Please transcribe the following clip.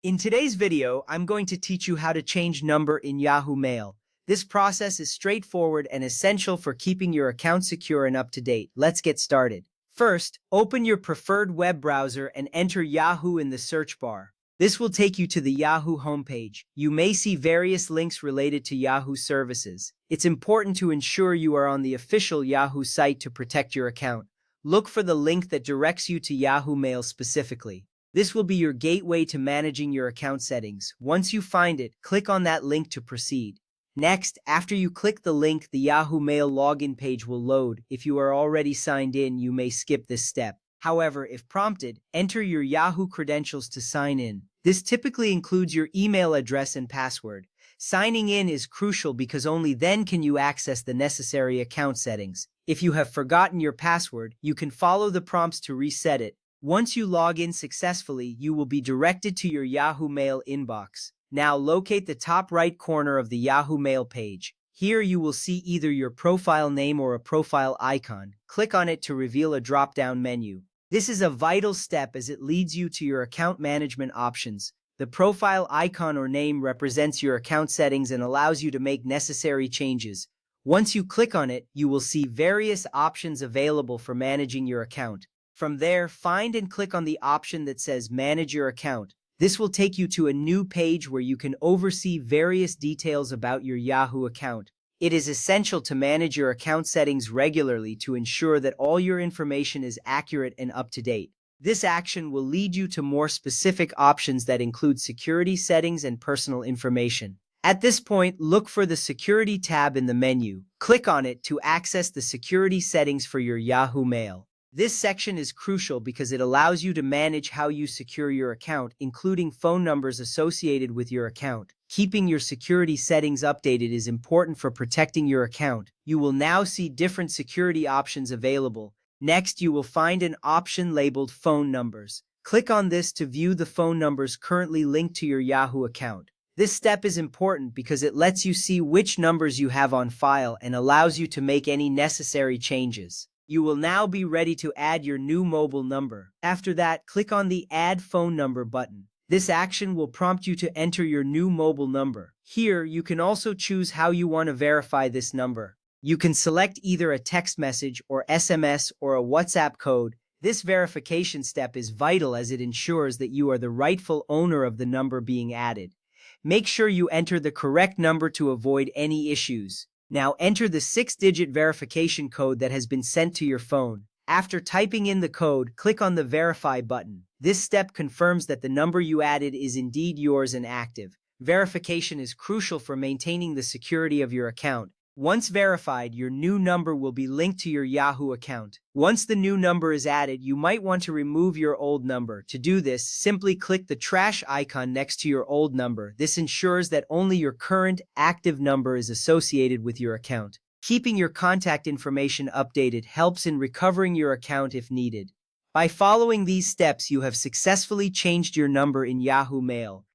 In today's video, I'm going to teach you how to change number in Yahoo Mail. This process is straightforward and essential for keeping your account secure and up to date. Let's get started. First, open your preferred web browser and enter Yahoo in the search bar. This will take you to the Yahoo homepage. You may see various links related to Yahoo services. It's important to ensure you are on the official Yahoo site to protect your account. Look for the link that directs you to Yahoo Mail specifically. This will be your gateway to managing your account settings. Once you find it, click on that link to proceed. Next, after you click the link, the Yahoo Mail login page will load. If you are already signed in, you may skip this step. However, if prompted, enter your Yahoo credentials to sign in. This typically includes your email address and password. Signing in is crucial because only then can you access the necessary account settings. If you have forgotten your password, you can follow the prompts to reset it. Once you log in successfully, you will be directed to your Yahoo Mail inbox. Now locate the top right corner of the Yahoo Mail page. Here you will see either your profile name or a profile icon. Click on it to reveal a drop-down menu. This is a vital step as it leads you to your account management options. The profile icon or name represents your account settings and allows you to make necessary changes. Once you click on it, you will see various options available for managing your account. From there, find and click on the option that says Manage Your Account. This will take you to a new page where you can oversee various details about your Yahoo account. It is essential to manage your account settings regularly to ensure that all your information is accurate and up to date. This action will lead you to more specific options that include security settings and personal information. At this point, look for the Security tab in the menu. Click on it to access the security settings for your Yahoo Mail. This section is crucial because it allows you to manage how you secure your account, including phone numbers associated with your account. Keeping your security settings updated is important for protecting your account. You will now see different security options available. Next, you will find an option labeled Phone Numbers. Click on this to view the phone numbers currently linked to your Yahoo account. This step is important because it lets you see which numbers you have on file and allows you to make any necessary changes. You will now be ready to add your new mobile number. After that, click on the Add Phone Number button. This action will prompt you to enter your new mobile number. Here, you can also choose how you want to verify this number. You can select either a text message or SMS or a WhatsApp code. This verification step is vital as it ensures that you are the rightful owner of the number being added. Make sure you enter the correct number to avoid any issues. Now enter the 6-digit verification code that has been sent to your phone. After typing in the code, click on the Verify button. This step confirms that the number you added is indeed yours and active. Verification is crucial for maintaining the security of your account. Once verified, your new number will be linked to your Yahoo account. Once the new number is added, you might want to remove your old number. To do this, simply click the trash icon next to your old number. This ensures that only your current, active number is associated with your account. Keeping your contact information updated helps in recovering your account if needed. By following these steps, you have successfully changed your number in Yahoo Mail.